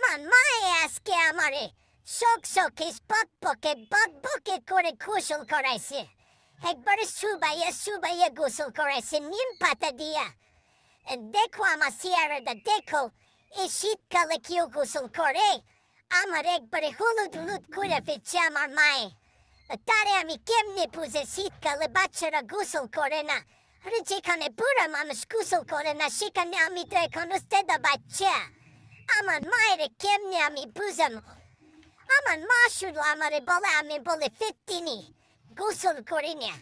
আমার মায়ে আজকে আমারে শোকে বকবকে করে গোসল করাইছে। একবারে সুবাইয়া গোসল করাইছে নিম পাতা দিয়া। দেখো আমার চেহারাটা দেখো, এই শীতকালে কেউ গোসল করে? আমার একবারে হলুদ হলুদ করে ফেলছে আমার মায়ে। তারে আমি কেমনে বুঝে শীতকালে বাচ্চারা গোসল করে না? আরে যেখানে বুড়া মানুষ গোসল করে না সেখানে আমি তো এখন উস্তেদা বাচ্চা। আমার মায়ের কেমনে আমি বুঝাম? আমার মা শুধু আমারে বলে, আমি বলে ফিরতিনি, গোসল করি না।